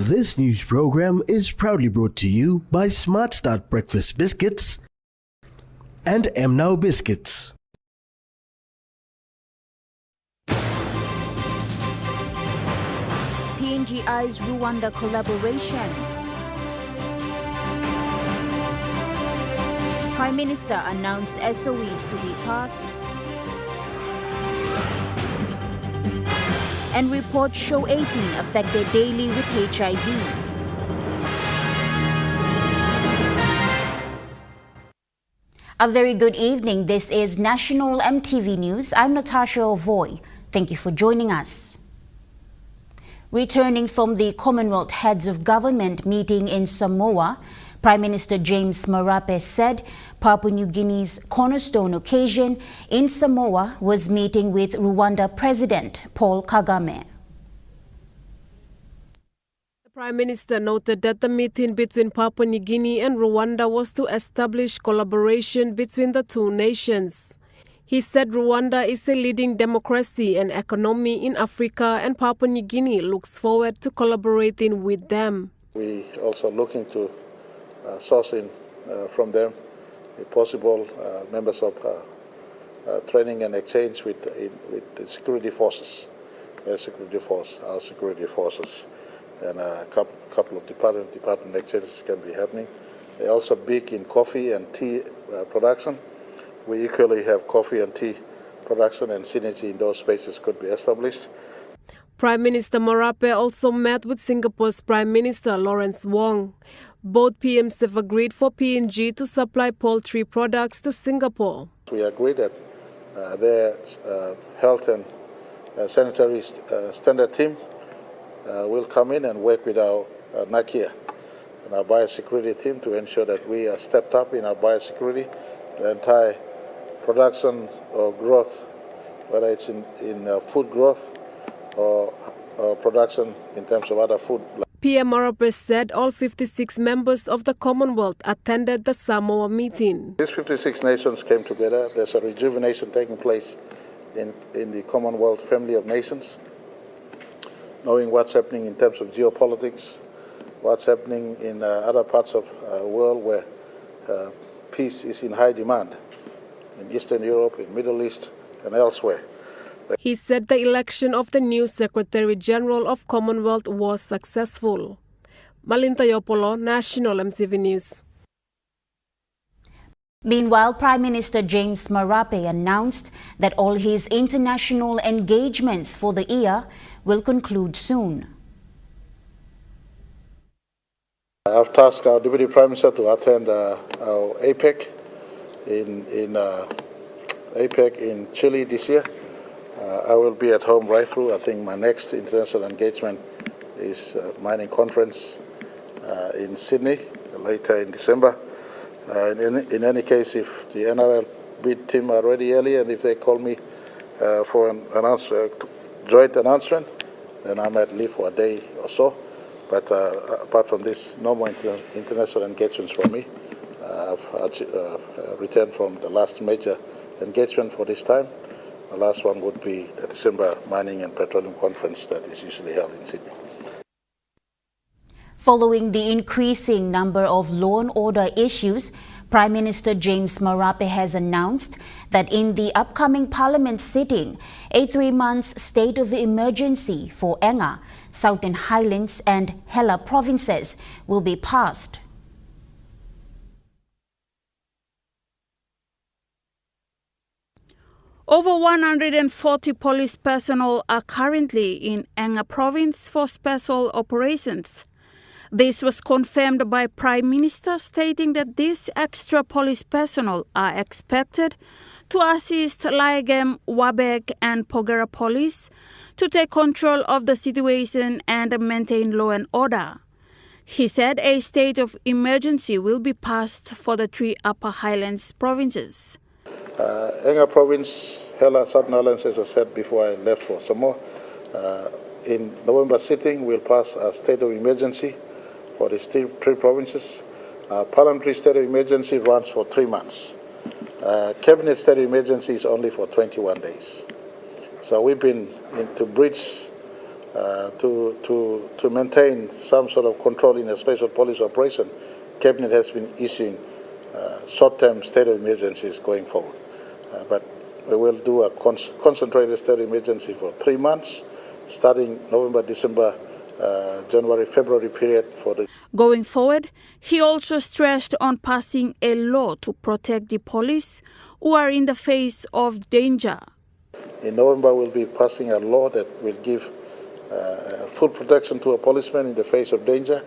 This news program is proudly brought to you by Smart Start Breakfast Biscuits and Now Biscuits. PNGI's Rwanda collaboration. Prime Minister announced SOEs to be passed. And reports show 18 affected daily with HIV. A very good evening. This is National EMTV News. I'm Natasha Ovoy. Thank you for joining us. Returning from the Commonwealth Heads of Government meeting in Samoa, Prime Minister James Marape said Papua New Guinea's cornerstone occasion in Samoa was meeting with Rwanda President Paul Kagame. The Prime Minister noted that the meeting between Papua New Guinea and Rwanda was to establish collaboration between the two nations. He said Rwanda is a leading democracy and economy in Africa, and Papua New Guinea looks forward to collaborating with them. We also looking to sourcing from them, if possible, members of training and exchange with the security forces, our security forces, and a couple of department exchanges can be happening. They're also big in coffee and tea production. We equally have coffee and tea production, and synergy in those spaces could be established. Prime Minister Marape also met with Singapore's Prime Minister Lawrence Wong. Both PMs have agreed for PNG to supply poultry products to Singapore. We agreed that their health and sanitary standard team will come in and work with our NACIA and our biosecurity team to ensure that we are stepped up in our biosecurity. The entire production or growth, whether it's in food growth or production in terms of other food. PM Marape said all 56 members of the Commonwealth attended the Samoa meeting. These 56 nations came together. There's a rejuvenation taking place in the Commonwealth family of nations, knowing what's happening in terms of geopolitics, what's happening in other parts of the world where peace is in high demand, in Eastern Europe, in Middle East, and elsewhere. He said the election of the new Secretary General of Commonwealth was successful. Malinta Yopolo, National EMTV News. Meanwhile, Prime Minister James Marape announced that all his international engagements for the year will conclude soon. I've tasked our Deputy Prime Minister to attend our APEC in Chile this year. I will be at home right through. I think my next international engagement is mining conference in Sydney later in December. In any case, if the NRL bid team are ready early and if they call me for an joint announcement, then I might leave for a day or so. But apart from this, no more international engagements for me. I've returned from the last major engagement for this time. The last one would be the December Mining and Petroleum Conference that is usually held in Sydney. Following the increasing number of law and order issues, Prime Minister James Marape has announced that in the upcoming Parliament sitting, a 3-month state of emergency for Enga, Southern Highlands and Hela provinces will be passed. Over 140 police personnel are currently in Enga province for special operations. This was confirmed by Prime Minister, stating that these extra police personnel are expected to assist Laegem, Wabeg and Pogera police to take control of the situation and maintain law and order. He said a state of emergency will be passed for the 3 Upper Highlands provinces. Enga province, Hela, Southern Highlands, as I said before I left for Samoa, in November sitting we'll pass a state of emergency for these three provinces. Parliamentary state of emergency runs for 3 months. Cabinet state of emergency is only for 21 days. So we've been to bridge to maintain some sort of control in a special police operation, Cabinet has been issuing short-term state of emergencies going forward. But we will do a concentrated state of emergency for 3 months, starting November, December, January, February period for the... Going forward, he also stressed on passing a law to protect the police who are in the face of danger. In November, we'll be passing a law that will give full protection to a policeman in the face of danger,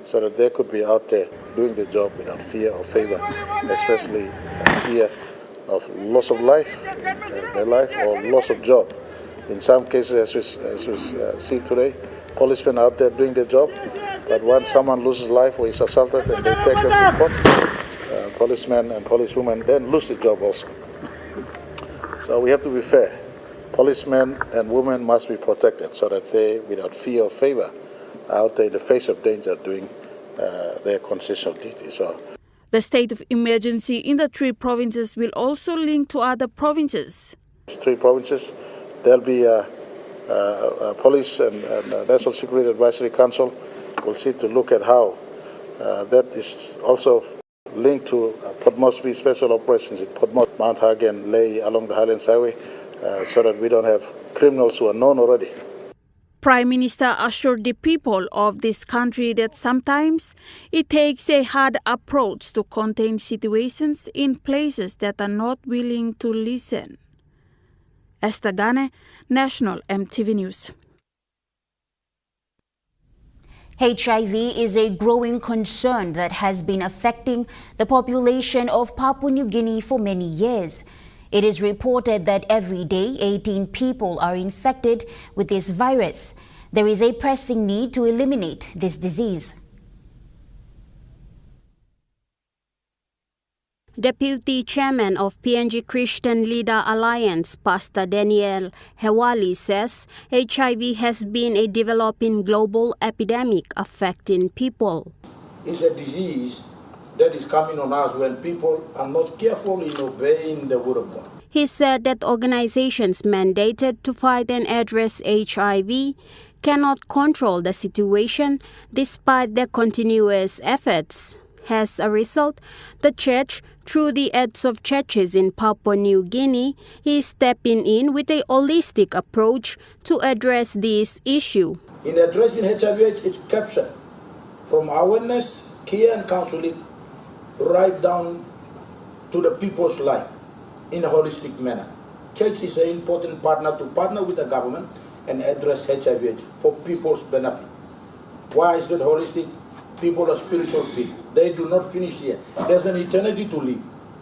so that they could be out there doing the job without fear or favor, especially fear of loss of life, their life, or loss of job. In some cases, as we see today, policemen out there doing their job, but once someone loses life or is assaulted and they take them to court, policemen and policewomen then lose the job also. So we have to be fair. Policemen and women must be protected so that they, without fear or favor, are out there in the face of danger doing their constitutional duty. So the state of emergency in the 3 provinces will also link to other provinces. 3 provinces, there'll be a Police and National Security Advisory Council will see to look at how that is also linked to Port Moresby special operations in Port Moresby, Mount Hagen, Lae, along the Highlands Highway, so that we don't have criminals who are known already. Prime Minister assured the people of this country that sometimes it takes a hard approach to contain situations in places that are not willing to listen. Esther Gane, National EMTV News. HIV is a growing concern that has been affecting the population of Papua New Guinea for many years. It is reported that every day 18 people are infected with this virus. There is a pressing need to eliminate this disease. Deputy Chairman of PNG Christian Leader Alliance, Pastor Daniel Hewali, says HIV has been a developing global epidemic affecting people. It's a disease that is coming on us when people are not careful in obeying the word of God. He said that organizations mandated to fight and address HIV cannot control the situation despite their continuous efforts. As a result, the church, through the heads of churches in Papua New Guinea, is stepping in with a holistic approach to address this issue. In addressing HIV, it's captured from awareness, care and counseling, right down to the people's life in a holistic manner. Church is an important partner to partner with the government and address HIV for people's benefit. Why is it holistic? People are spiritual people. They do not finish here. There's an eternity to live.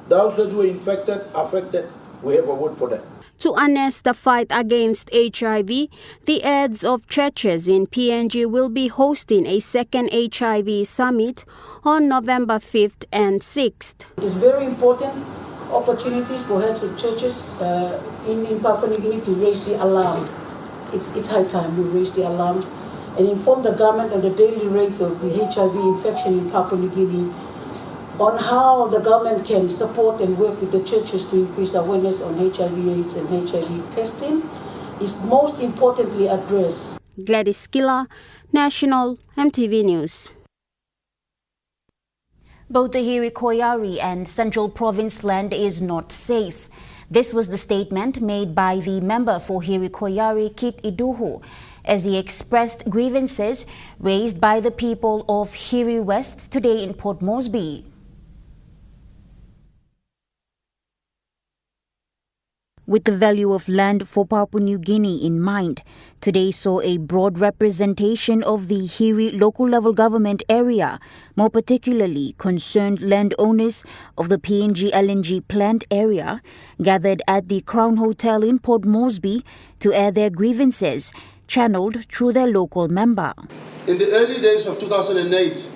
Those that were infected, affected, we have a word for them. To harness the fight against HIV, the heads of churches in PNG will be hosting a second HIV summit on November 5th and 6th. It is very important opportunities for heads of churches in Papua New Guinea to raise the alarm. It's high time we raise the alarm and inform the government of the daily rate of the HIV infection in Papua New Guinea, on how the government can support and work with the churches to increase awareness on HIV/AIDS and HIV testing is most importantly addressed. Gladys Killer, National EMTV News. Both the Hirikoyari and Central Province land is not safe. This was the statement made by the member for Hirikoyari, Kit Iduhu, as he expressed grievances raised by the people of Hiri West today in Port Moresby. With the value of land for Papua New Guinea in mind, today saw a broad representation of the Hiri local level government area, more particularly concerned landowners of the PNG LNG plant area, gathered at the Crown Hotel in Port Moresby to air their grievances, channeled through their local member. In the early days of 2008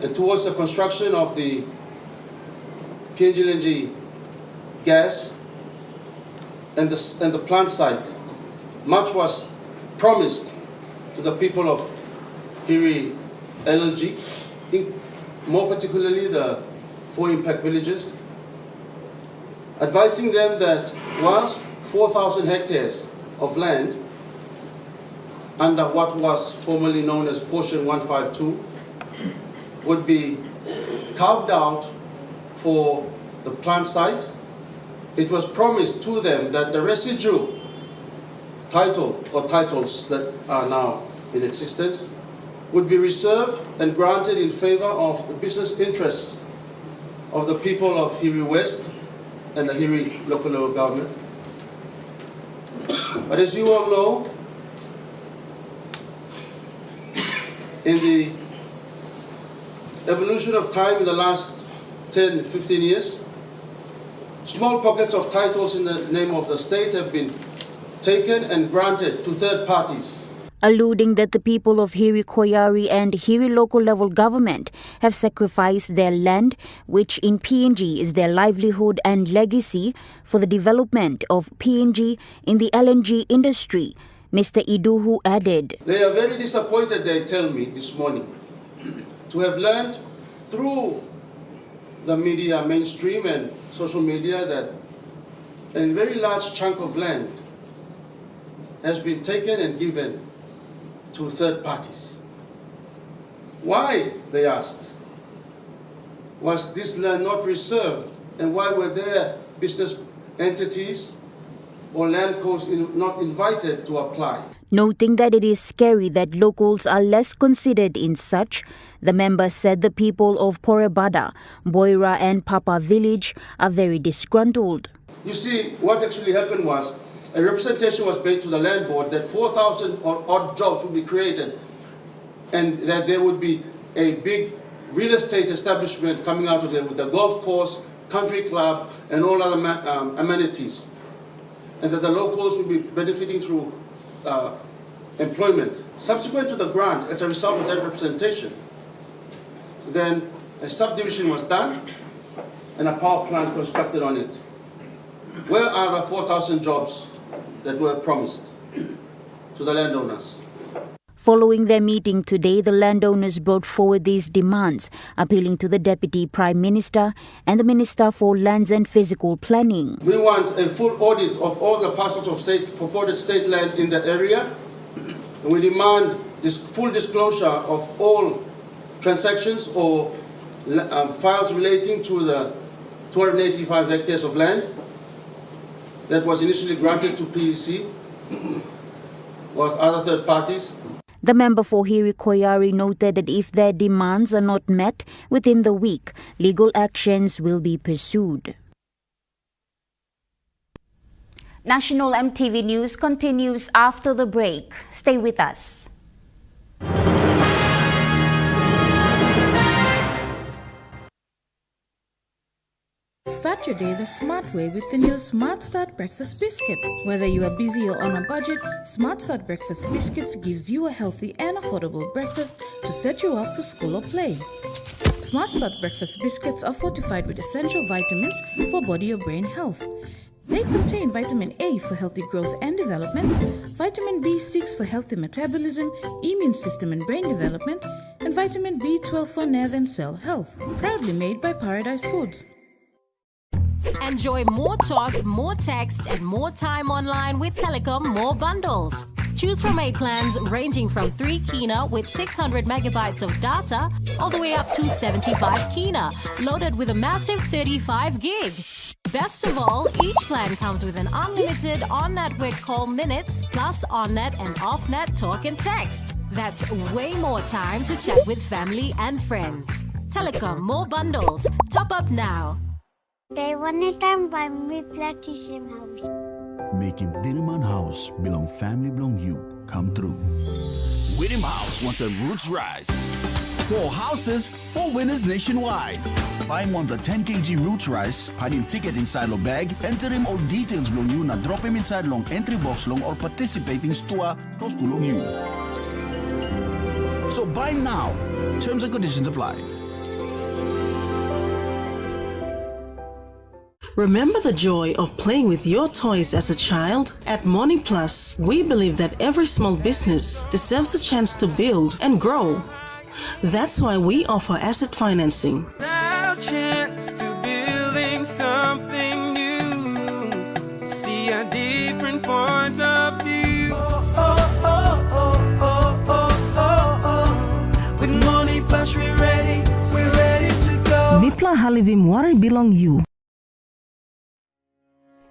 and towards the construction of the PNG LNG gas and the plant site, much was promised to the people of Hiri LNG, more particularly the 4 impact villages, advising them that once 4,000 hectares of land under what was formerly known as Portion 152 would be carved out for the plant site. It was promised to them that the residual title or titles that are now in existence would be reserved and granted in favor of the business interests of the people of Hiri West and the Hiri local level government. But as you all know, in the evolution of time in the last 10, 15 years, small pockets of titles in the name of the state have been taken and granted to third parties. Alluding that the people of Hiri Koyari and Hiri local level government have sacrificed their land, which in PNG is their livelihood and legacy, for the development of PNG in the LNG industry. Mr. Iduhu added, They are very disappointed, they tell me this morning, to have learned through the media, mainstream and social media, that a very large chunk of land has been taken and given to third parties. Why, they ask, was this land not reserved, and why were there business entities or land codes not invited to apply? Noting that it is scary that locals are less considered in such, the member said the people of Porebada, Boira and Papa village are very disgruntled. You see, what actually happened was a representation was made to the land board that 4,000 odd jobs would be created and that there would be a big real estate establishment coming out of there with a golf course, country club and all other amenities, and that the locals would be benefiting through employment. Subsequent to the grant, as a result of that representation, then a subdivision was done and a power plant constructed on it. Where are the 4,000 jobs that were promised to the landowners? Following their meeting today, the landowners brought forward these demands, appealing to the Deputy Prime Minister and the Minister for Lands and Physical Planning. We want a full audit of all the parcels of purported state land in the area. And we demand this full disclosure of all transactions or files relating to the 285 hectares of land that was initially granted to PEC or other third parties. The member for Hiri Koyari noted that if their demands are not met within the week, legal actions will be pursued. National EMTV News continues after the break. Stay with us. Start your day the smart way with the new Smart Start Breakfast Biscuit. Whether you are busy or on a budget, Smart Start Breakfast Biscuits gives you a healthy and affordable breakfast to set you up for school or play. Smart Start Breakfast Biscuits are fortified with essential vitamins for body or brain health. They contain vitamin A for healthy growth and development, vitamin B6 for healthy metabolism, immune system and brain development, and vitamin B12 for nerve and cell health. Proudly made by Paradise Foods. Enjoy more talk, more text, and more time online with Telecom More Bundles. Choose from 8 plans ranging from 3 kina with 600 megabytes of data all the way up to 75 kina, loaded with a massive 35 gig. Best of all, each plan comes with an unlimited on-network call minutes plus on-net and off-net talk and text. That's way more time to chat with family and friends. Telecom More Bundles. Top up now. They wanted time by me Platinum House. Making Dinaman House belong family belong you come true. Whittam House wants a roots rise. 4 houses, 4 winners nationwide. Buy one the 10 kg roots rice, find him ticket inside lo bag, enter him all details belong you na drop him inside long entry box long or participating store close to long you. So buy now. Terms and conditions apply. Remember the joy of playing with your toys as a child? At Morning Plus, we believe that every small business deserves a chance to build and grow. That's why we offer asset financing. Now chance to building something new, to see a different point of view. Oh, oh, oh, oh. Mahalivim Water belong you.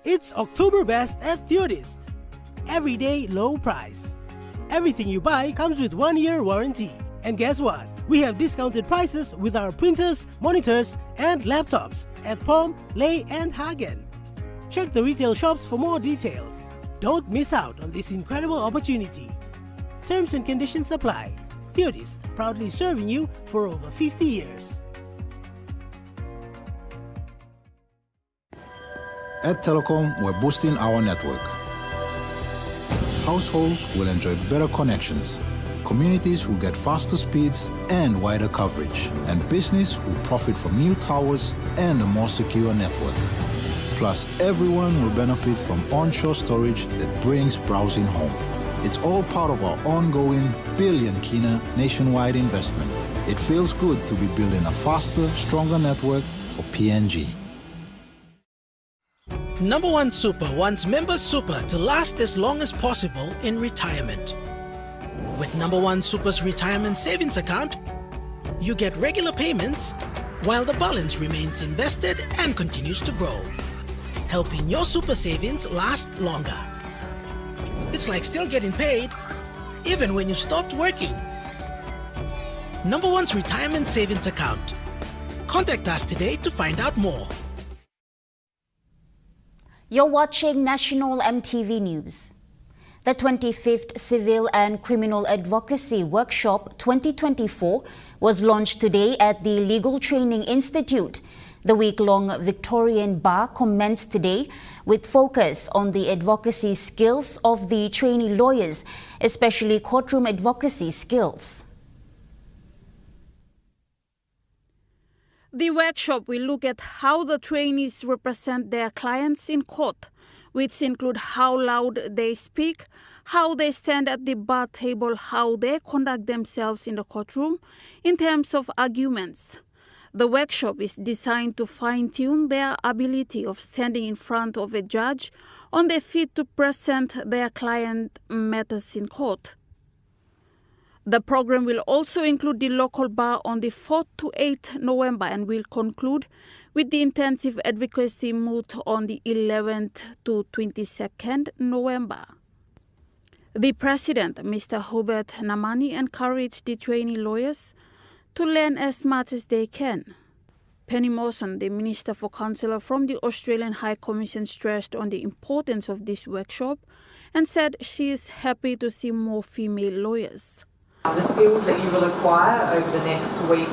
It's Oktoberfest at Theodist. Everyday low price. Everything you buy comes with 1-year warranty. And guess what? We have discounted prices with our printers, monitors, and laptops at POM, Lay, and Hagen. Check the retail shops for more details. Don't miss out on this incredible opportunity. Terms and conditions apply. Theodist, proudly serving you for over 50 years. At Telecom, we're boosting our network. Households will enjoy better connections. Communities will get faster speeds and wider coverage. And business will profit from new towers and a more secure network. Plus, everyone will benefit from onshore storage that brings browsing home. It's all part of our ongoing billion Kina nationwide investment. It feels good to be building a faster, stronger network for PNG. Number One Super wants Members Super to last as long as possible in retirement. With Number One Super's retirement savings account, you get regular payments while the balance remains invested and continues to grow, helping your super savings last longer. It's like still getting paid even when you stopped working. Number One's retirement savings account. Contact us today to find out more. You're watching National EMTV News. The 25th Civil and Criminal Advocacy Workshop 2024 was launched today at the Legal Training Institute. The week-long Victorian Bar commenced today with focus on the advocacy skills of the trainee lawyers, especially courtroom advocacy skills. The workshop will look at how the trainees represent their clients in court, which include how loud they speak, how they stand at the bar table, how they conduct themselves in the courtroom in terms of arguments. The workshop is designed to fine-tune their ability of standing in front of a judge on their feet to present their client matters in court. The program will also include the local bar on the 4th to 8th November and will conclude with the intensive advocacy moot on the 11th to 22nd November. The President, Mr. Hubert Namani, encouraged the trainee lawyers to learn as much as they can. Penny Mawson, the Minister for Counsellor from the Australian High Commission, stressed on the importance of this workshop and said she is happy to see more female lawyers. The skills that you will acquire over the next week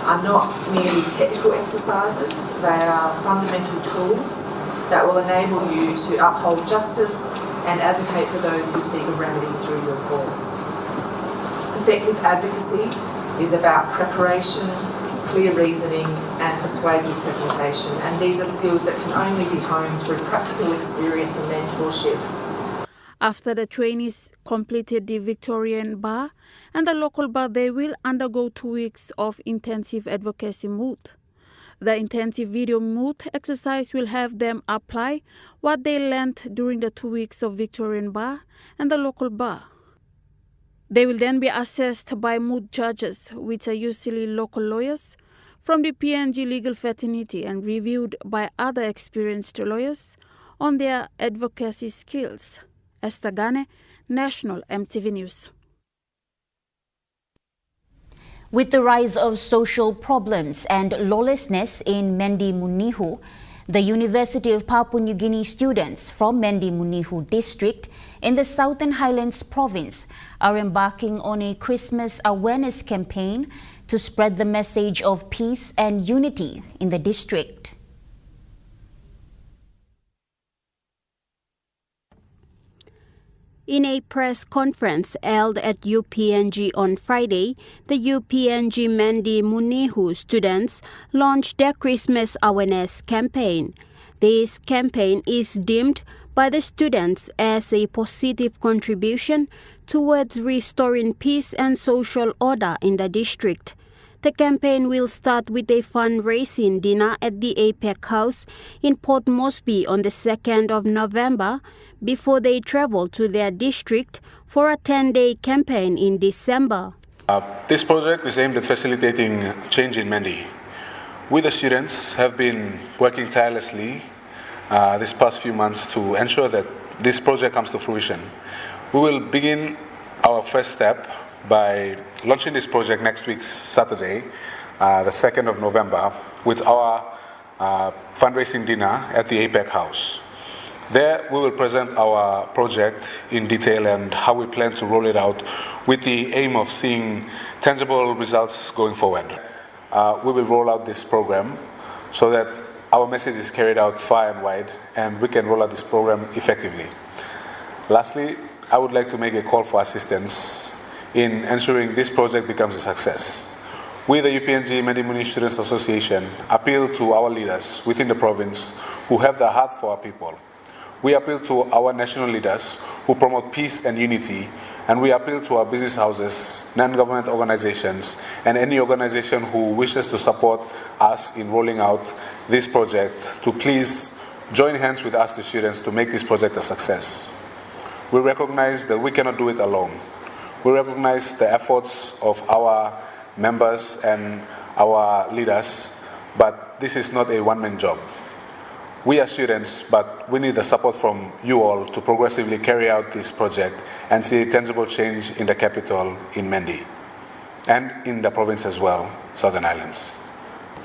are not merely technical exercises, they are fundamental tools that will enable you to uphold justice and advocate for those who seek a remedy through your courts. Effective advocacy is about preparation, clear reasoning and persuasive presentation, and these are skills that can only be honed through practical experience and mentorship. After the trainees completed the Victorian Bar and the local bar, they will undergo 2 weeks of intensive advocacy moot. The intensive video moot exercise will have them apply what they learned during the 2 weeks of Victorian Bar and the local bar. They will then be assessed by moot judges, which are usually local lawyers from the PNG legal fraternity, and reviewed by other experienced lawyers on their advocacy skills. Esther Gane, National EMTV News. With the rise of social problems and lawlessness in Mendi Munihu, the University of Papua New Guinea students from Mendi Munihu district in the Southern Highlands province are embarking on a Christmas awareness campaign to spread the message of peace and unity in the district. In a press conference held at UPNG on Friday, the UPNG Mendi Munihu students launched their Christmas awareness campaign. This campaign is deemed by the students as a positive contribution towards restoring peace and social order in the district. The campaign will start with a fundraising dinner at the APEC House in Port Moresby on the 2nd of November before they travel to their district for a 10-day campaign in December. This project is aimed at facilitating change in Mendi. We, the students, have been working tirelessly these past few months to ensure that this project comes to fruition. We will begin our first step by launching this project next week, Saturday, the 2nd of November, with our fundraising dinner at the APEC House. There, we will present our project in detail and how we plan to roll it out with the aim of seeing tangible results going forward. We will roll out this program so that our message is carried out far and wide and we can roll out this program effectively. Lastly, I would like to make a call for assistance in ensuring this project becomes a success. We, the UPNG Mendi Muni Students Association, appeal to our leaders within the province who have the heart for our people. We appeal to our national leaders who promote peace and unity, and we appeal to our business houses, non-government organizations, and any organization who wishes to support us in rolling out this project to please join hands with us, the students, to make this project a success. We recognize that we cannot do it alone. We recognize the efforts of our members and our leaders, but this is not a one-man job. We are students, but we need the support from you all to progressively carry out this project and see tangible change in the capital in Mendi and in the province as well, Southern Islands.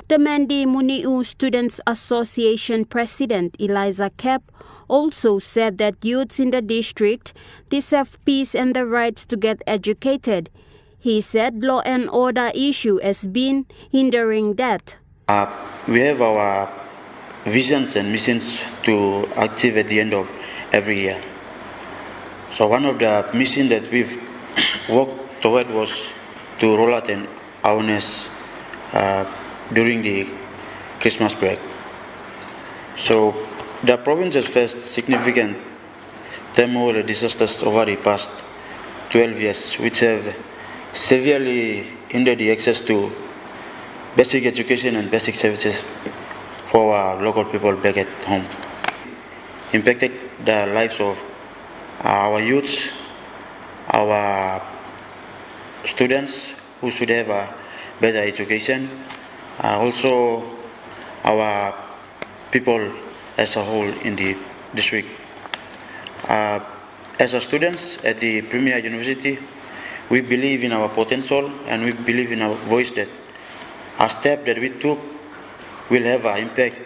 The Mendi Muniu Students Association President Eliza Kep also said that youths in the district deserve peace and the right to get educated. He said law and order issue has been hindering that. We have our visions and missions to achieve at the end of every year. So one of the missions that we've worked toward was to roll out an awareness during the Christmas break. So the province has faced significant turmoil and disasters over the past 12 years, which have severely hindered the access to basic education and basic services for our local people back at home. Impacted the lives of our youth, our students who should have a better education, also our people as a whole in the district. As a students at the Premier University, we believe in our potential and we believe in our voice that a step that we took will have an impact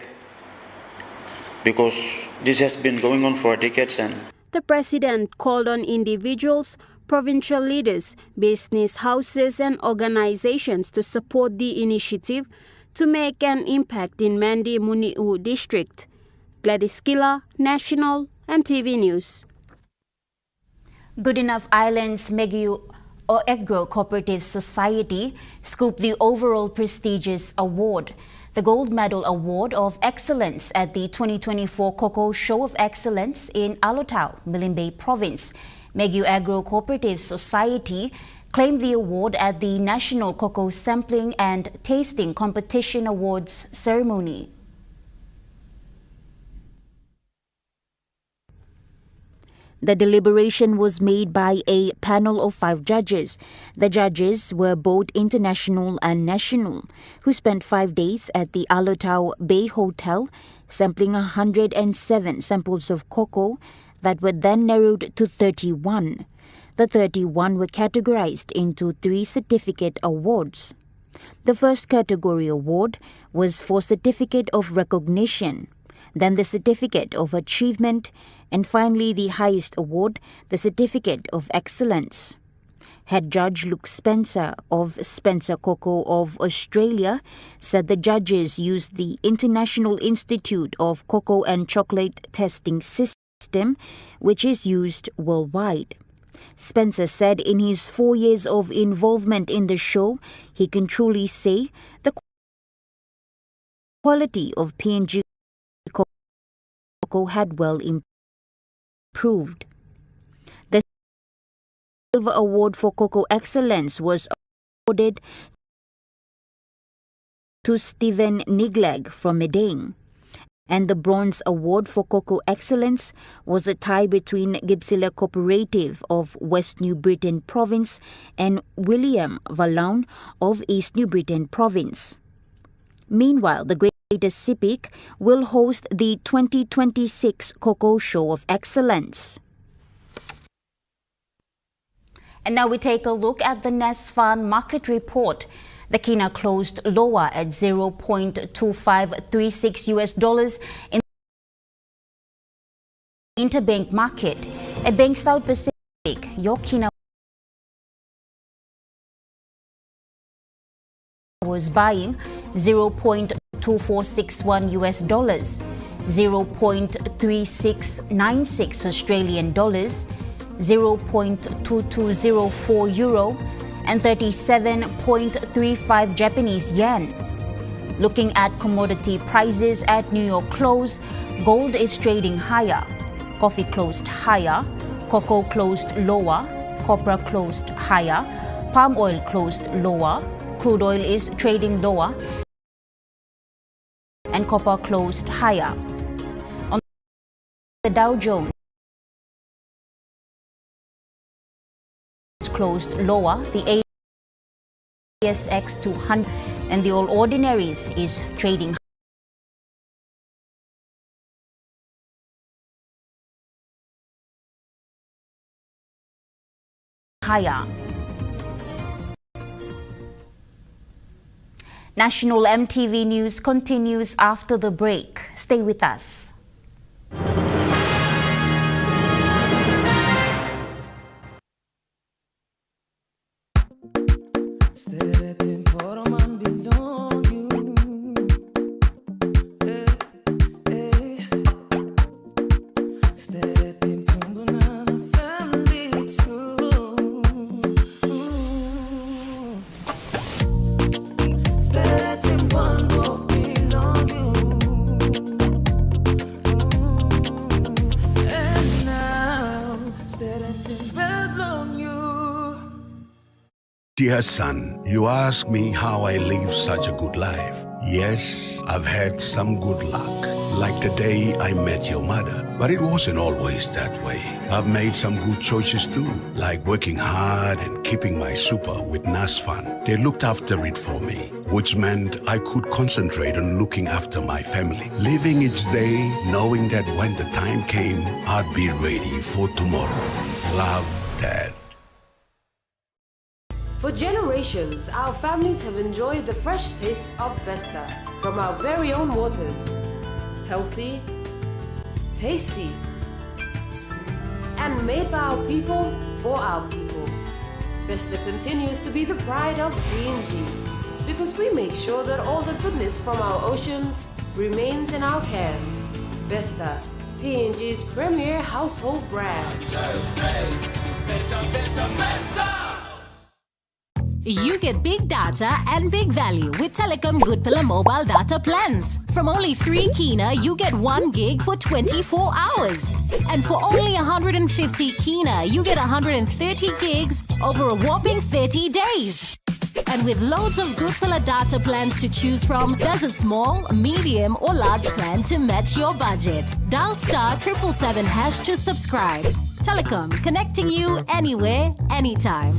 because this has been going on for decades. And the president called on individuals, provincial leaders, business houses and organizations to support the initiative to make an impact in Mendi Muniu district. Gladys Killa, National, EMTV News. Good Enough Islands Megiu Agro Cooperative Society scooped the overall prestigious award, the Gold Medal Award of Excellence at the 2024 Cocoa Show of Excellence in Alotau, Milne Bay Province. Megiu Agro Cooperative Society claimed the award at the National Cocoa Sampling and Tasting Competition Awards ceremony. The deliberation was made by a panel of 5 judges. The judges were both international and national, who spent 5 days at the Alotau Bay Hotel, sampling 107 samples of cocoa that were then narrowed to 31. The 31 were categorized into 3 certificate awards. The first category award was for Certificate of Recognition, then the Certificate of Achievement, and finally the highest award, the Certificate of Excellence. Head Judge Luke Spencer of Spencer Cocoa of Australia said the judges used the International Institute of Cocoa and Chocolate Testing System, which is used worldwide. Spencer said in his 4 years of involvement in the show, he can truly say the quality of PNG cocoa had well improved. The Silver Award for Cocoa Excellence was awarded to Stephen Nigleg from Medang, and the Bronze Award for Cocoa Excellence was a tie between Gippsland Cooperative of West New Britain Province and William Valaun of East New Britain Province. Meanwhile, the Greater Sepik will host the 2026 Cocoa Show of Excellence. And now we take a look at the NASFAN market report. The Kina closed lower at $0.2536 in the interbank market. At Bank South Pacific, your Kina was buying $0.2461, $0.3696 Australian dollars, 0.2204 euro, and 37.35 Japanese yen. Looking at commodity prices at New York close, gold is trading higher, coffee closed higher, cocoa closed lower, copra closed higher, palm oil closed lower, crude oil is trading lower, and copper closed higher. On the Dow Jones closed lower, the ASX 200 and the All Ordinaries is trading higher. National EMTV News continues after the break. Stay with us. Dear son, you ask me how I live such a good life. Yes, I've had some good luck, like the day I met your mother. But it wasn't always that way. I've made some good choices too, like working hard and keeping my super with NASFAN. They looked after it for me, which meant I could concentrate on looking after my family. Living each day, knowing that when the time came, I'd be ready for tomorrow. Love, Dad. For generations, our families have enjoyed the fresh taste of Vesta from our very own waters. Healthy, tasty, and made by our people for our people. Vesta continues to be the pride of PNG because we make sure that all the goodness from our oceans remains in our hands. Vesta, PNG's premier household brand. You get big data and big value with Telecom Good Pillar mobile data plans. From only 3 Kina, you get 1 gig for 24 hours. And for only 150 Kina, you get 130 gigs over a whopping 30 days. And with loads of Good Pillar data plans to choose from, there's a small, medium or large plan to match your budget. Dial *777# to subscribe. Telecom, connecting you anywhere, anytime.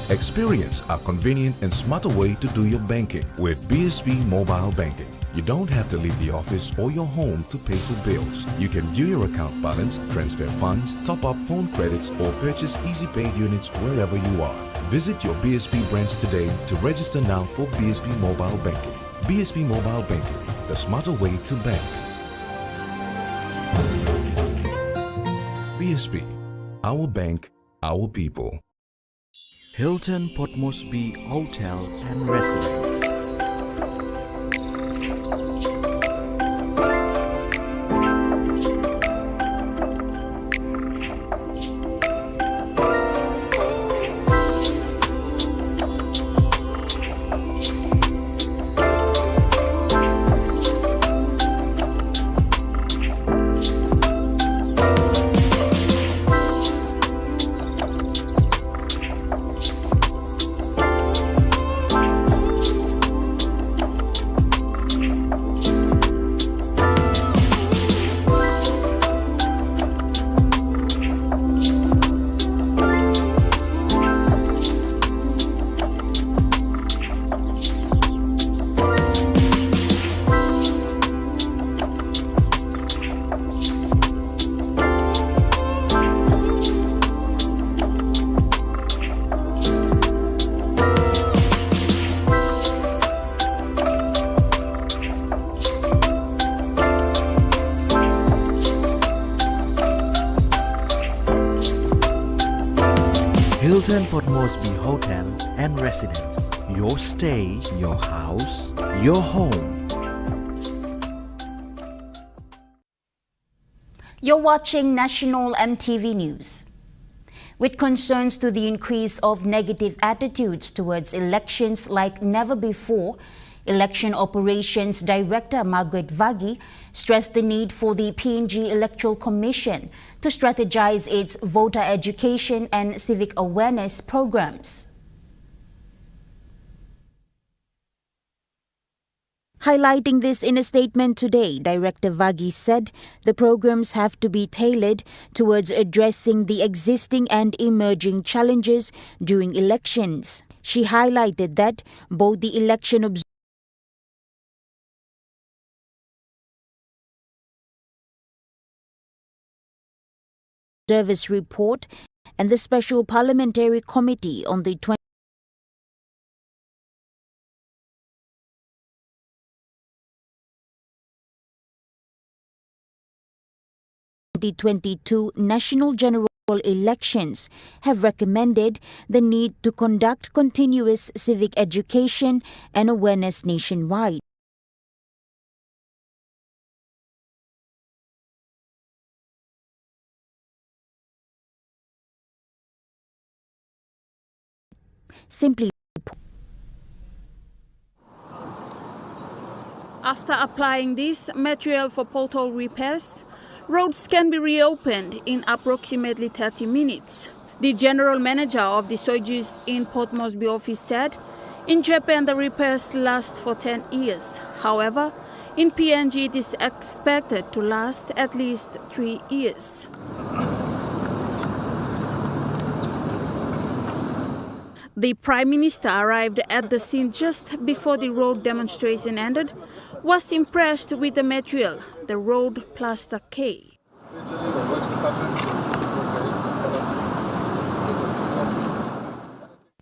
Experience a convenient and smarter way to do your banking with BSP Mobile Banking. You don't have to leave the office or your home to pay for bills. You can view your account balance, transfer funds, top up phone credits, or purchase Easy Pay units wherever you are. Visit your BSP branch today to register now for BSP Mobile Banking. BSP Mobile Banking, the smarter way to bank. BSP, our bank, our people. Hilton Port Moresby Hotel and Residence. Hilton Port Moresby Hotel and Residence. Your stay, your house, your home. You're watching National EMTV News. With concerns to the increase of negative attitudes towards elections like never before, Election Operations Director Margaret Vagi stressed the need for the PNG Electoral Commission to strategize its voter education and civic awareness programs. Highlighting this in a statement today, Director Vagi said the programs have to be tailored towards addressing the existing and emerging challenges during elections. She highlighted that both the election Observers Report and the Special Parliamentary Committee on the 2022 National General Elections have recommended the need to conduct continuous civic education and awareness nationwide. Simply put, after applying this material for pothole repairs, roads can be reopened in approximately 30 minutes. The general manager of the Sojus in Port Moresby office said, in Japan the repairs last for 10 years. However, in PNG it is expected to last at least 3 years. The Prime Minister arrived at the scene just before the road demonstration ended, was impressed with the material, the road plaster K.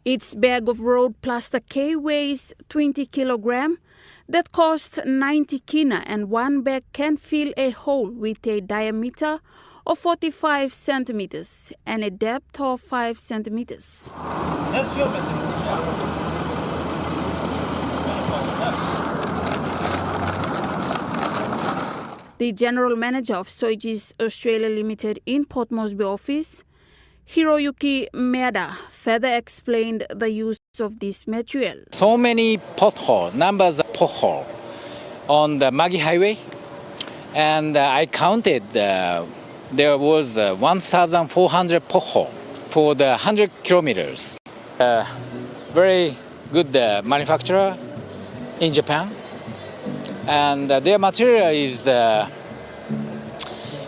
Its bag of road plaster K weighs 20 kilograms. That costs 90 kina, and one bag can fill a hole with a diameter of 45 centimeters and a depth of 5 centimeters. That's your The general manager of Sojus Australia Limited in Port Moresby office, Hiroyuki Maeda, further explained the use of this material. So many numbers of pothole on the Magi Highway, and I counted there was 1,400 pothole for the 100 kilometers. Very good manufacturer in Japan, and their material is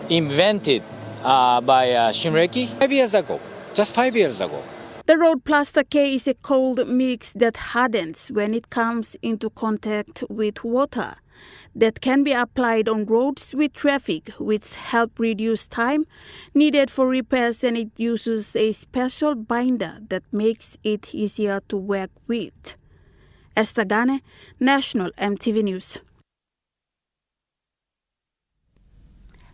invented by Shinreki 5 years ago, just 5 years ago. The road plaster K is a cold mix that hardens when it comes into contact with water that can be applied on roads with traffic, which help reduce time needed for repairs, and it uses a special binder that makes it easier to work with. Esther Gane, National EMTV News.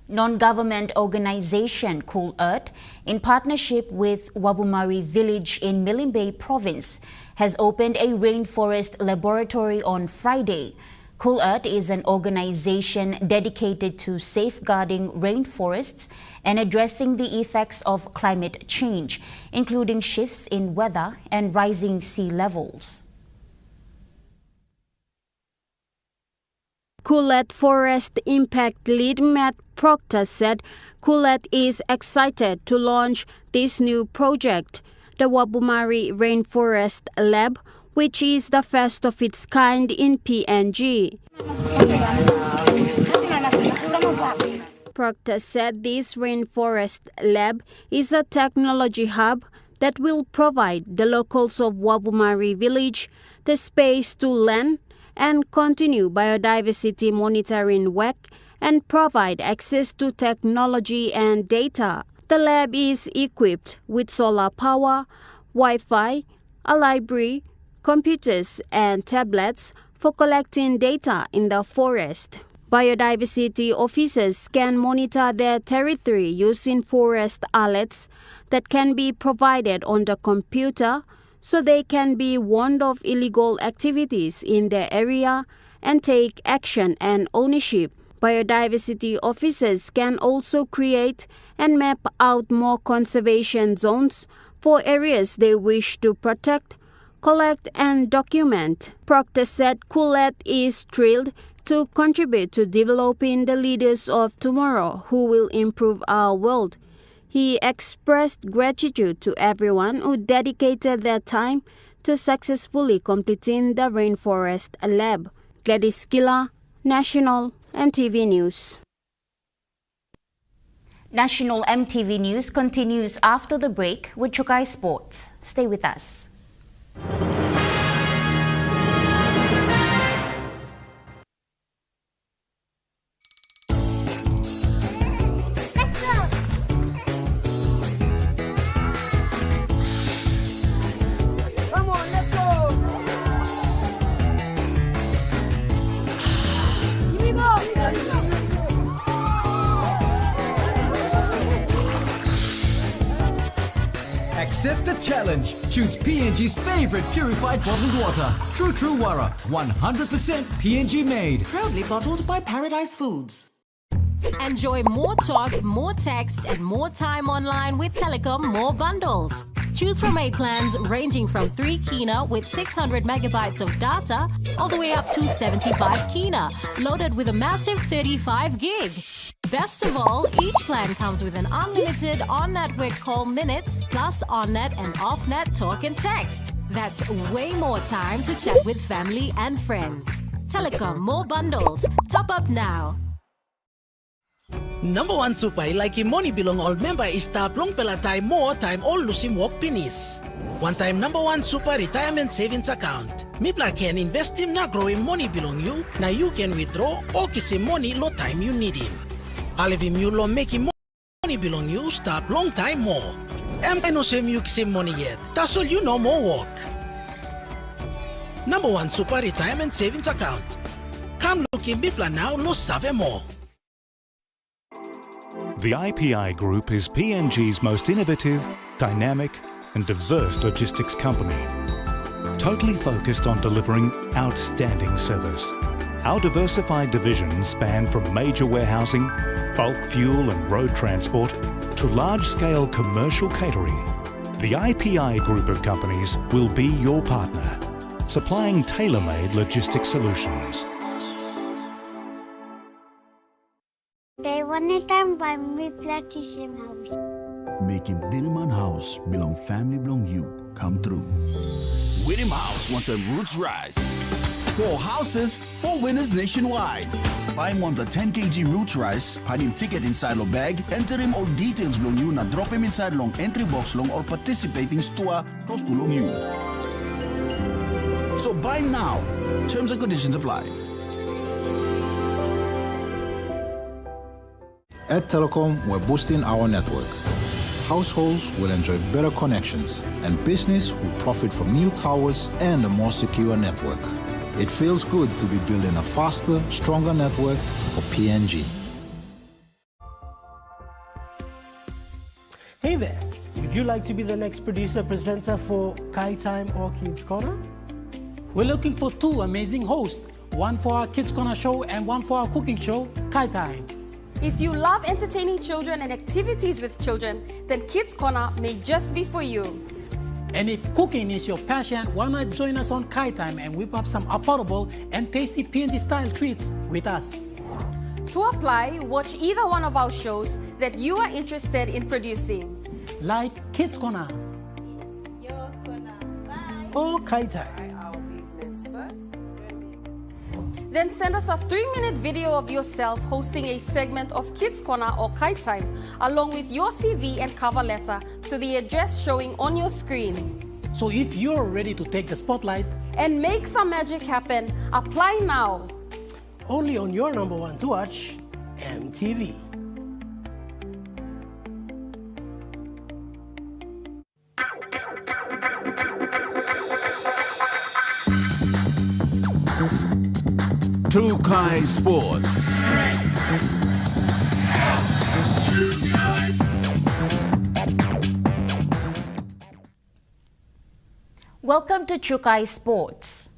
Non-government organization Cool Earth, in partnership with Wabumari Village in Milne Bay Province, has opened a rainforest laboratory on Friday. Cool Earth is an organization dedicated to safeguarding rainforests and addressing the effects of climate change, including shifts in weather and rising sea levels. Cool Earth Forest Impact Lead Matt Proctor said Cool Earth is excited to launch this new project, the Wabumari Rainforest Lab, which is the first of its kind in PNG. Proctor said this Rainforest Lab is a technology hub that will provide the locals of Wabumari Village the space to learn and continue biodiversity monitoring work and provide access to technology and data. The lab is equipped with solar power, Wi-Fi, a library, computers and tablets for collecting data in the forest. Biodiversity officers can monitor their territory using forest alerts that can be provided on the computer so they can be warned of illegal activities in their area and take action and ownership. Biodiversity officers can also create and map out more conservation zones for areas they wish to protect, collect and document. Proctor said Coolette is thrilled to contribute to developing the leaders of tomorrow who will improve our world. He expressed gratitude to everyone who dedicated their time to successfully completing the Rainforest Lab. Gladys Gila, National EMTV News. National EMTV News continues after the break with Chukai Sports. Stay with us. Accept the challenge. Choose PNG's favorite purified bottled water. True Wara, 100% PNG made. Proudly bottled by Paradise Foods. Enjoy more talk, more text, and more time online with Telecom More Bundles. Choose from 8 plans ranging from 3 kina with 600 megabytes of data all the way up to 75 kina, loaded with a massive 35 gig. Best of all, each plan comes with an unlimited on-network call minutes plus on-net and off-net talk and text. That's way more time to chat with family and friends. Telecom More Bundles. Top up now. Number 1 supay like money bilong all member is taplong pelatay more time all lusim walk pinis. One time number 1 super retirement savings account. Mipla can invest in na growing money belong you, na you can withdraw or kisim money lo time you need him. Alivim you lo making money belong you stop long time more. I no sem you kisim money yet. That's all you know more work. Number 1 super retirement savings account. Come look in Mipla now lo save more. The IPI Group is PNG's most innovative, dynamic and diverse logistics company, totally focused on delivering outstanding service. Our diversified divisions span from major warehousing, bulk fuel and road transport to large-scale commercial catering. The IPI Group of companies will be your partner, supplying tailor-made logistics solutions. They one time by me plantation house. Making Dinaman House belong family belong you come through. Whittam House wants a roots rise. 4 houses, 4 winners nationwide. Buy him one the 10 kg roots rice, find him ticket inside lo bag, enter him all details belong you, na drop him inside long entry box long or participating store close to long you. So buy now. Terms and conditions apply. At Telecom, we're boosting our network. Households will enjoy better connections, and business will profit from new towers and a more secure network. It feels good to be building a faster, stronger network for PNG. Hey there, would you like to be the next producer presenter for Kai Time or Kids Corner? We're looking for 2 amazing hosts, one for our Kids Corner show and one for our cooking show, Kai Time. If you love entertaining children and activities with children, then Kids Corner may just be for you. And if cooking is your passion, why not join us on Kai Time and whip up some affordable and tasty PNG-style treats with us? To apply, watch either one of our shows that you are interested in producing. Like Kids Corner. Your Corner. Bye. Or Kai Time. Then send us a 3-minute video of yourself hosting a segment of Kids Corner or Kai Time, along with your CV and cover letter to the address showing on your screen. So if you're ready to take the spotlight and make some magic happen, apply now. Only on your number 1 to watch, EMTV. Chukai Sports. Welcome to Chukai Sports.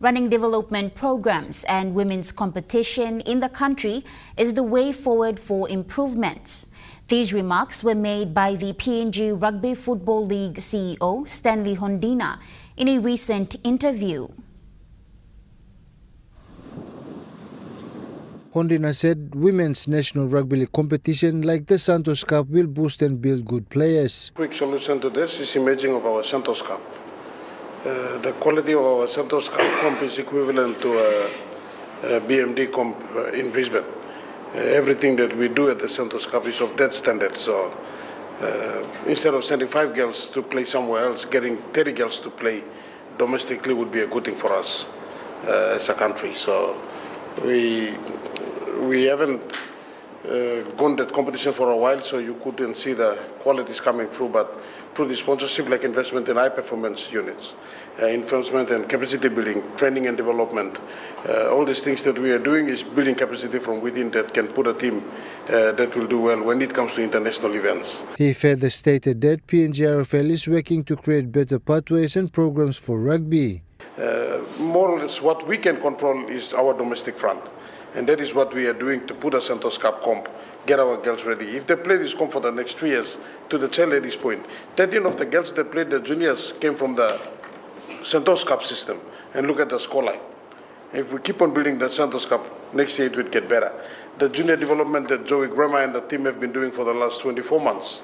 Running development programs and women's competition in the country is the way forward for improvements. These remarks were made by the PNG Rugby Football League CEO Stanley Hondina in a recent interview. Hondina said women's national rugby league competition like the Santos Cup will boost and build good players. Quick solution to this is imaging of our Santos Cup. The quality of our Santos Cup comp is equivalent to a BMD comp in Brisbane. Everything that we do at the Santos Cup is of that standard. So instead of sending 5 girls to play somewhere else, getting 30 girls to play domestically would be a good thing for us as a country. So we haven't gone that competition for a while, so you couldn't see the qualities coming through, but through the sponsorship like investment in high performance units, investment and capacity building, training and development, all these things that we are doing is building capacity from within that can put a team that will do well when it comes to international events. He further stated that PNG RFL is working to create better pathways and programs for rugby. More or less what we can control is our domestic front. And that is what we are doing to put a Santos Cup comp, get our girls ready. If they play this comp for the next 3 years, to the child ladies point, 13 of the girls that played the juniors came from the Santos Cup system. And look at the scoreline. If we keep on building the Santos Cup, next year it will get better. The junior development that Joey Grama and the team have been doing for the last 24 months.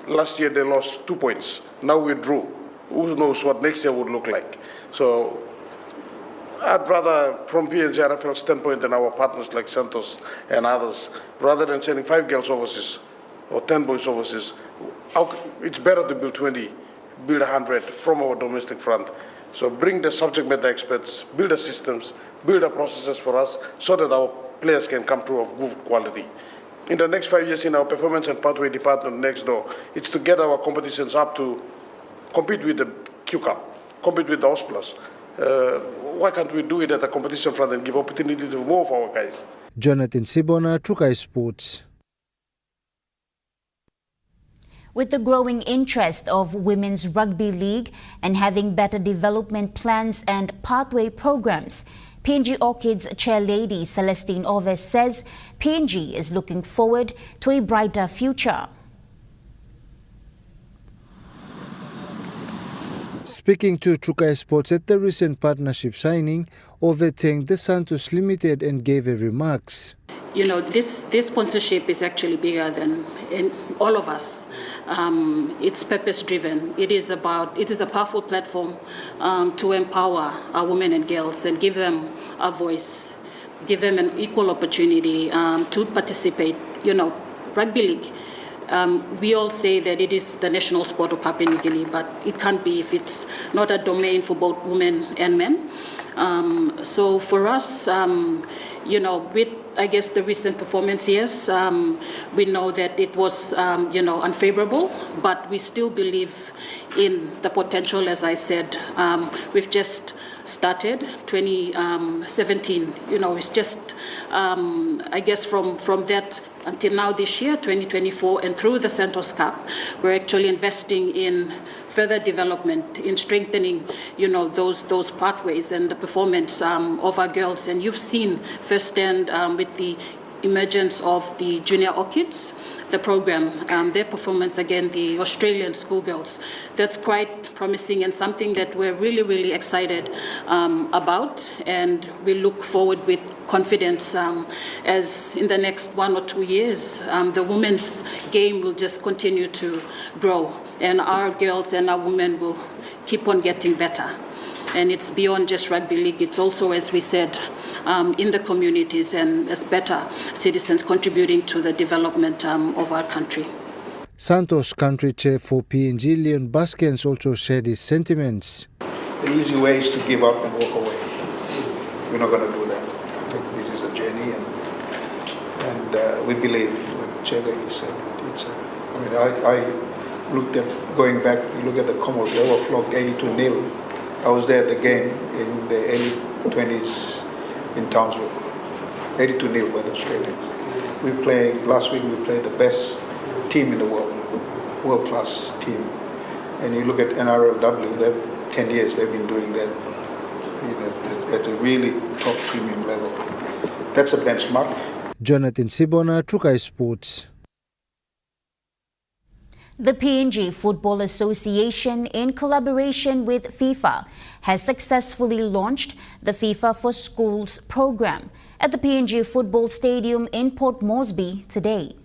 Last year they lost 2 points. Now we drew. Who knows what next year would look like. So I'd rather, from PNG RFL standpoint and our partners like Santos and others, rather than sending 5 girls overseas or 10 boys overseas, it's better to build 20, build 100 from our domestic front. So bring the subject matter experts, build the systems, build the processes for us so that our players can come through of good quality. In the next 5 years in our performance and pathway department next door, it's to get our competitions up to compete with the Q Cup, compete with the OS Plus. Why can't we do it at the competition front and give opportunity to more of our guys? Jonathan Sibona, Chukai Sports. With the growing interest of Women's Rugby League and having better development plans and pathway programs, PNG Orchids chairlady Celestine Oves says PNG is looking forward to a brighter future. Speaking to Chukai Sports at the recent partnership signing, Ove thanked the Santos Limited and gave her remarks. You know, this sponsorship is actually bigger than all of us. It's purpose-driven. It is a powerful platform to empower our women and girls and give them a voice, give them an equal opportunity to participate. You know, rugby league. We all say that it is the national sport of Papua New Guinea, but it can't be if it's not a domain for both women and men. So for us, you know, with, I guess, the recent performance, yes, we know that it was, you know, unfavorable, but we still believe in the potential, as I said. We've just started 2017, you know, it's just, I guess, from that until now this year, 2024, and through the Santos Cup, we're actually investing in further development, in strengthening, you know, those pathways and the performance of our girls. And you've seen firsthand with the emergence of the Junior Orchids, the program, their performance against the Australian schoolgirls. That's quite promising and something that we're really, really excited about. And we look forward with confidence as in the next 1 or 2 years, the women's game will just continue to grow. And our girls and our women will keep on getting better. And it's beyond just rugby league. It's also, as we said, in the communities and as better citizens contributing to the development of our country. Santos country chair for PNG, Leon Baskens, also shared his sentiments. The easy way is to give up and walk away. We're not going to do that. I think this is a journey, and we believe what Chair said. I looked at, going back, you look at the Comos, they were flogged 82-0. I was there at the game in the early 20s in Townsville. 82-0 by the Australians. Last week we played the best team in the world, world-class team. And you look at NRLW, they've 10 years they've been doing that at a really top premium level. That's a benchmark. Jonathan Sibona, Trukai Sports. The PNG Football Association, in collaboration with FIFA, has successfully launched the FIFA for Schools program at the PNG Football Stadium in Port Moresby today.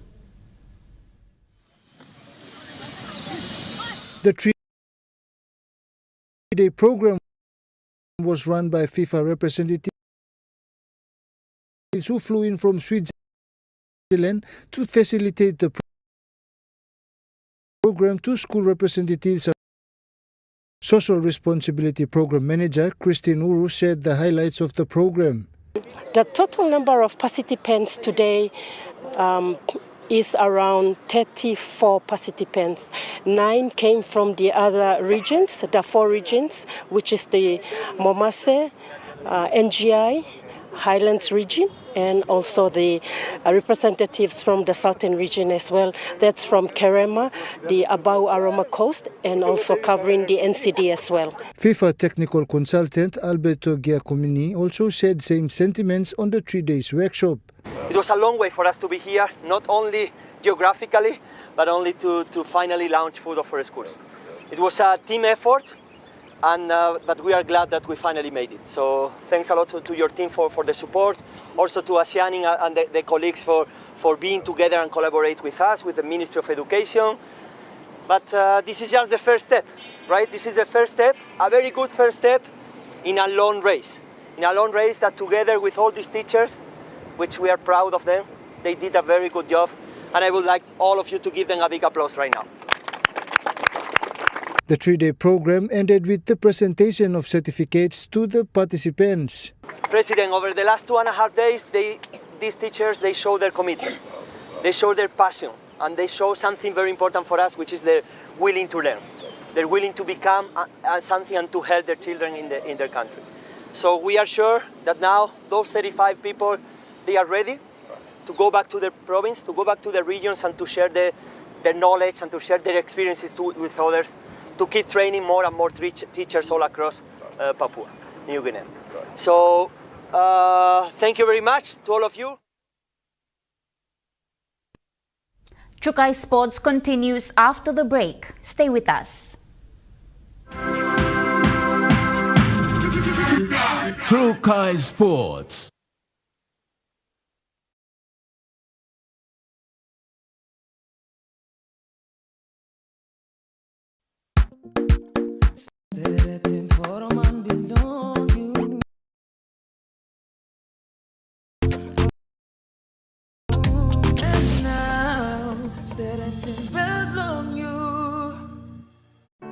The three-day program was run by FIFA representatives who flew in from Switzerland to facilitate the program. Two school representatives. Social Responsibility Program Manager Christine Uru shared the highlights of the program. The total number of participants today is around 34 participants. 9 came from the other regions, the 4 regions, which is the Momase, NGI, Highlands region, and also the representatives from the southern region as well. That's from Kerema, the Abau Aroma Coast, and also covering the NCD as well. FIFA technical consultant Alberto Giacomini also shared same sentiments on the 3 days workshop. It was a long way for us to be here, not only geographically, but only to finally launch Food for Schools. It was a team effort, and but we are glad that we finally made it. So thanks a lot to your team for the support, also to Asianing and the colleagues for being together and collaborate with us, with the Ministry of Education. But this is just the first step, right? This is the first step, a very good first step in a long race. In a long race that together with all these teachers, which we are proud of them, they did a very good job. And I would like all of you to give them a big applause right now. The 3-day program ended with the presentation of certificates to the participants. President, over the last 2.5 days, these teachers, they show their commitment, they show their passion, and they show something very important for us, which is they're willing to learn. They're willing to become something and to help their children in their country. So we are sure that now those 35 people, they are ready to go back to their province, to go back to their regions and to share their knowledge and to share their experiences with others, to keep training more and more teachers all across Papua New Guinea. So thank you very much to all of you. Trukai Sports continues after the break. Stay with us. Trukai Sports.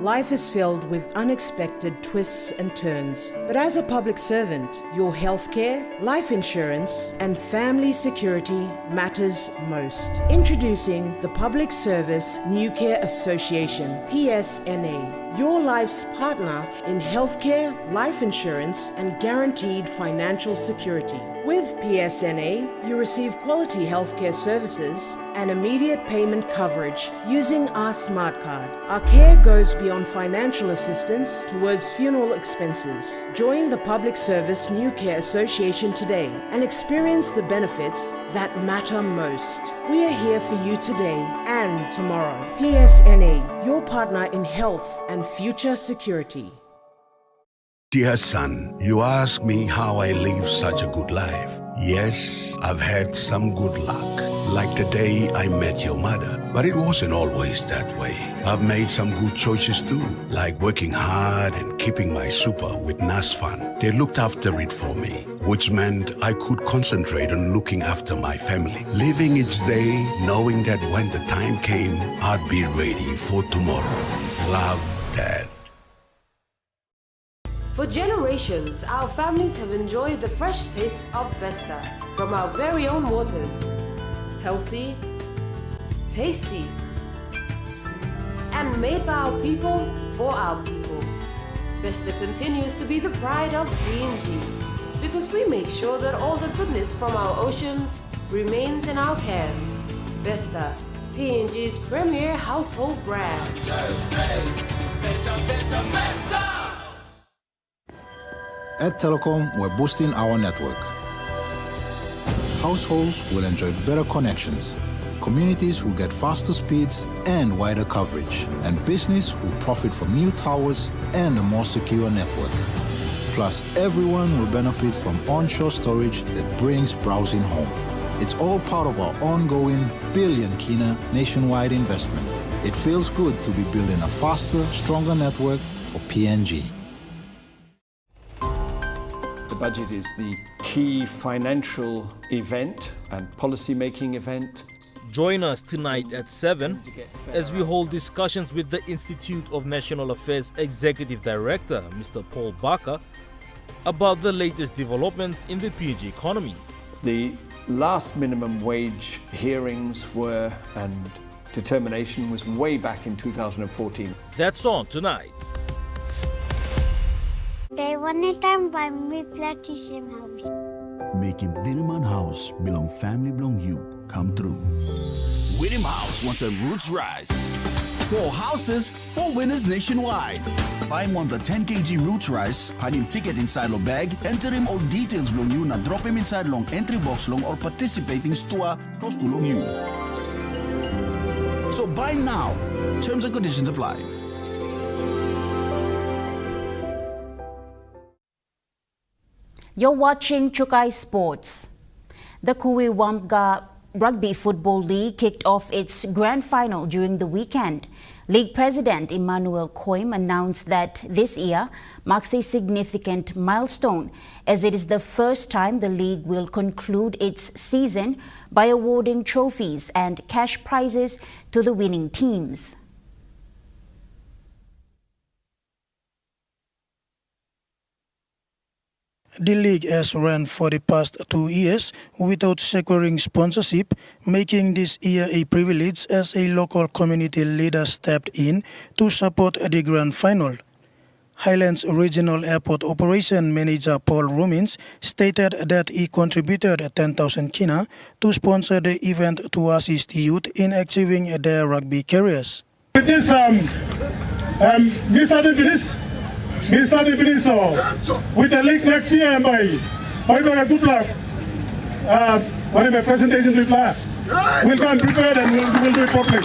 Life is filled with unexpected twists and turns. But as a public servant, your healthcare, life insurance, and family security matters most. Introducing the Public Service New Care Association, PSNA, your life's partner in healthcare, life insurance, and guaranteed financial security. With PSNA, you receive quality healthcare services and immediate payment coverage using our smart card. Our care goes beyond financial assistance towards funeral expenses. Join the Public Service New Care Association today and experience the benefits that matter most. We are here for you today and tomorrow. PSNA, your partner in health and future security. Dear son, you ask me how I live such a good life. Yes, I've had some good luck, like the day I met your mother. But it wasn't always that way. I've made some good choices too, like working hard and keeping my super with NASFAN. They looked after it for me, which meant I could concentrate on looking after my family, living each day knowing that when the time came, I'd be ready for tomorrow. Love, Dad. For generations, our families have enjoyed the fresh taste of Vesta from our very own waters. Healthy, tasty, and made by our people for our people. Vesta continues to be the pride of PNG because we make sure that all the goodness from our oceans remains in our hands. Vesta, PNG's premier household brand. At Telecom, we're boosting our network. Households will enjoy better connections. Communities will get faster speeds and wider coverage. And business will profit from new towers and a more secure network. Plus, everyone will benefit from onshore storage that brings browsing home. It's all part of our ongoing billion kina nationwide investment. It feels good to be building a faster, stronger network for PNG. The budget is the key financial event and policy-making event. Join us tonight at 7 as we hold discussions with the Institute of National Affairs Executive Director, Mr. Paul Barker, about the latest developments in the PNG economy. The last minimum wage hearings were and determination was way back in 2014. That's on tonight. They wanted time by me plantation house. Making Dinaman House belong family belong you come through. Whittam House wants a roots rise. 4 houses, 4 winners nationwide. Buy him one the 10 kg roots rice, pad him ticket inside lo bag, enter him all details belong you, na drop him inside long entry box long or participating store close to long you. So buy now. Terms and conditions apply. You're watching Chukai Sports. The Kuwi-Wamga Rugby Football League kicked off its grand final during the weekend. League President Emmanuel Koim announced that this year marks a significant milestone, as it is the first time the league will conclude its season by awarding trophies and cash prizes to the winning teams. The league has run for the past 2 years without securing sponsorship, making this year a privilege as a local community leader stepped in to support the grand final. Highlands Regional Airport Operation Manager Paul Rumins stated that he contributed 10,000 kina to sponsor the event to assist youth in achieving their rugby careers. With this, we started with the league next year, by good luck. Whatever presentation we plan, we'll come prepared and we'll do it properly.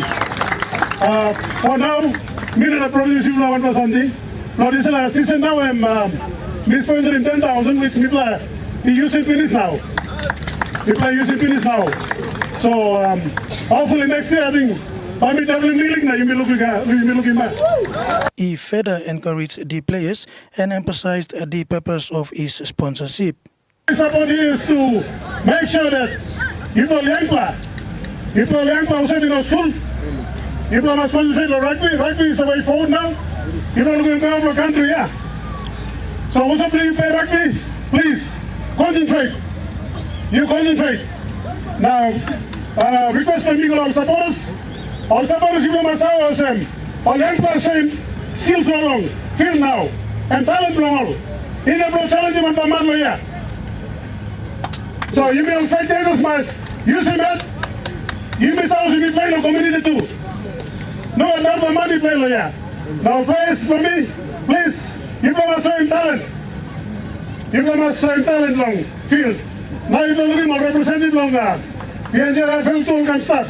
For now, me and the province you know what something. Now this is a season now. We sponsoring 10,000, which we play. We use it finish now. We play use it finish now. So hopefully next year I think. He further encouraged the players and emphasized the purpose of his sponsorship. My support is to make sure that young people who in our school, people must concentrate on rugby. Rugby is the way forward now. People are going to go to the country, yeah. So who's up you play rugby? Please concentrate. You concentrate. Now, request from me our supporters. All supporters you must have all young person skills long, feel now, and talent long. In the challenge of the yeah. So you may fight this match. You see that? You may sound you play the community too. No another money play yeah. Now players for me, please, you must show talent. You must show talent long, field. Now you don't look at representative longer. PNG Rifle tool can start.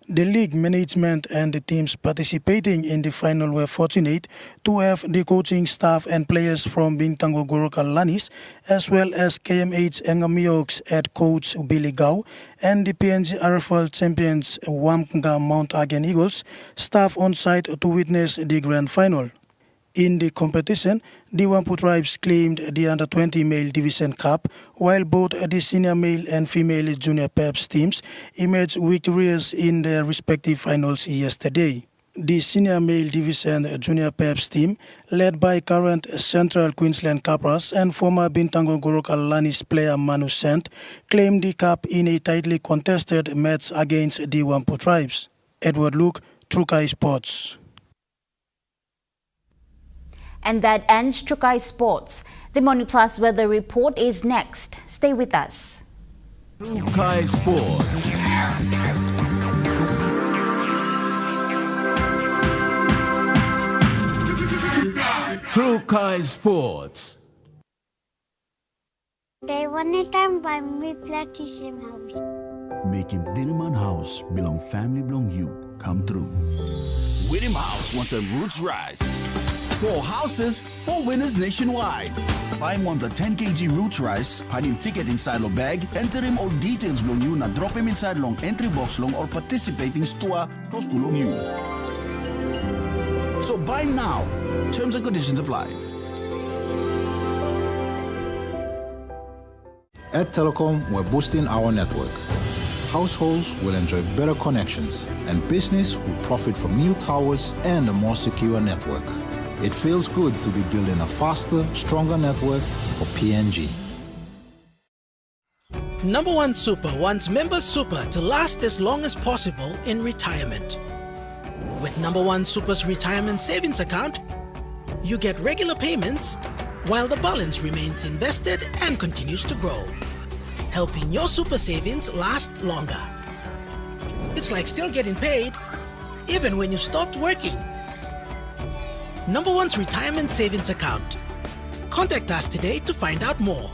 The league management and the teams participating in the final were fortunate to have the coaching staff and players from Bintango Goroka Lanis, as well as KMH Engamioks head coach Billy Gau and the PNG RFL champions Wamga Mount Again Eagles staff on site to witness the grand final. In the competition, the Wampu tribes claimed the Under-20 Male Division Cup, while both the senior male and female junior PEPS teams emerged victorious in their respective finals yesterday. The senior male division junior PEPS team, led by current Central Queensland Capras and former Bintango Goroka Lanis player Manu Sant, claimed the cup in a tightly contested match against the Wampu tribes. Edward Luke, Trukai Sports. And that ends Chukai Sports. The Money Plus weather report is next. Stay with us. Chukai Sports. Chukai Sports. They won it time by me Platinum House. Making Diliman House belong family belong you come through. Whittam House wants a roots rise. 4 houses, 4 winners nationwide. Buy one the 10 kg roots rice, hide him ticket inside your bag, enter him all details belong you, now drop him inside long entry box long or participating store close to long you. So buy now. Terms and conditions apply. At Telecom, we're boosting our network. Households will enjoy better connections, and business will profit from new towers and a more secure network. It feels good to be building a faster, stronger network for PNG. Number One Super wants Members Super to last as long as possible in retirement. With Number One Super's retirement savings account, you get regular payments while the balance remains invested and continues to grow, helping your super savings last longer. It's like still getting paid even when you stopped working. Number One's retirement savings account. Contact us today to find out more.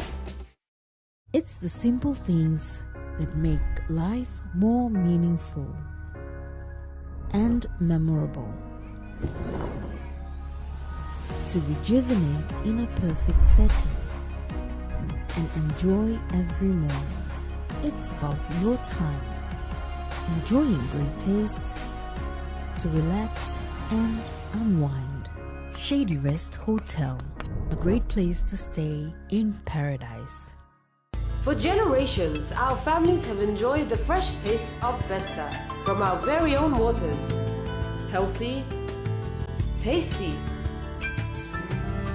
It's the simple things that make life more meaningful and memorable. To rejuvenate in a perfect setting and enjoy every moment. It's about your time, enjoying great taste, to relax and unwind. Shady Rest Hotel, a great place to stay in paradise. For generations, our families have enjoyed the fresh taste of Besta from our very own waters. Healthy, tasty,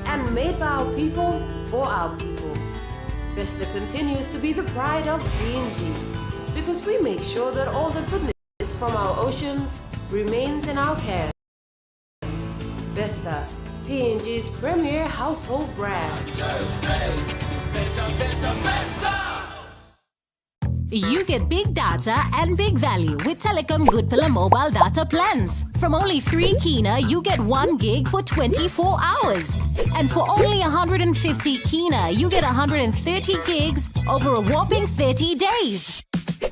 and made by our people for our people. Besta continues to be the pride of PNG because we make sure that all the goodness from our oceans remains in our hands. Besta, PNG's premier household brand. You get big data and big value with Telecom Good Pillar mobile data plans. From only 3 kina, you get 1 gig for 24 hours. And for only 150 kina, you get 130 gigs over a whopping 30 days.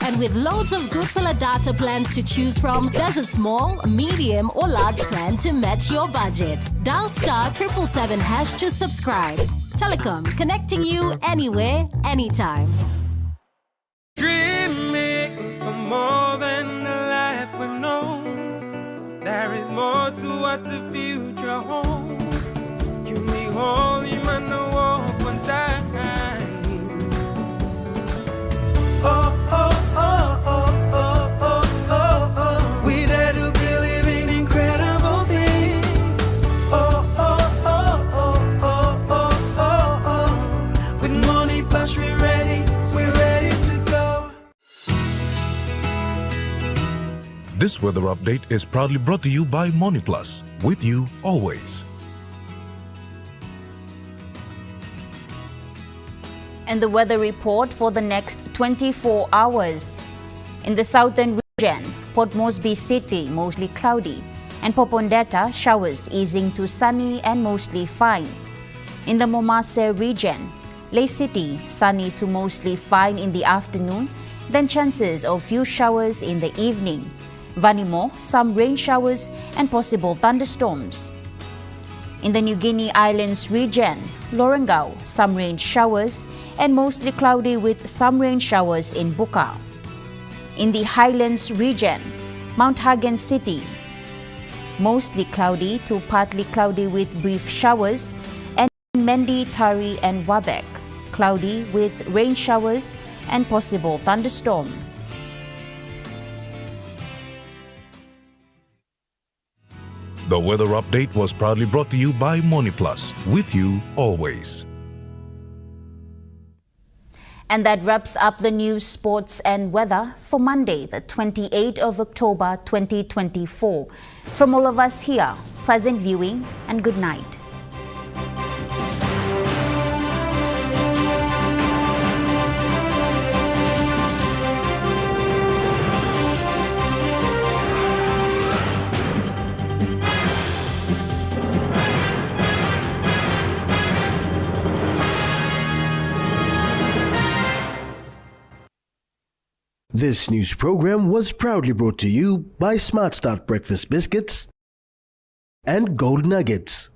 And with loads of Good Pillar data plans to choose from, there's a small, medium or large plan to match your budget. Dial *777# to subscribe. Telecom, connecting you anywhere, anytime. Dreaming for more than the life we've known. There is more to what the future holds. You need holy man to walk one time. Oh, oh, oh, oh, oh, oh, oh, oh. We dare to believe in incredible things. Oh, oh, oh, oh, oh, oh, oh, oh. With Money Plus, we're ready to go. This weather update is proudly brought to you by Money Plus, with you always. And the weather report for the next 24 hours. In the southern region, Port Moresby City, mostly cloudy, and Popondetta, showers easing to sunny and mostly fine. In the Momase region, Ley City, sunny to mostly fine in the afternoon, then chances of few showers in the evening. Vanimo, some rain showers and possible thunderstorms. In the New Guinea Islands region, Lorengau, some rain showers and mostly cloudy with some rain showers in Buka. In the Highlands region, Mount Hagen City, mostly cloudy to partly cloudy with brief showers, and Mendi, Tari and Wabek, cloudy with rain showers and possible thunderstorm. The weather update was proudly brought to you by Money Plus, with you always. And that wraps up the news, sports and weather for Monday, the 28th of October 2024. From all of us here, pleasant viewing and good night. This news program was proudly brought to you by Smart Start Breakfast Biscuits and Gold Nuggets.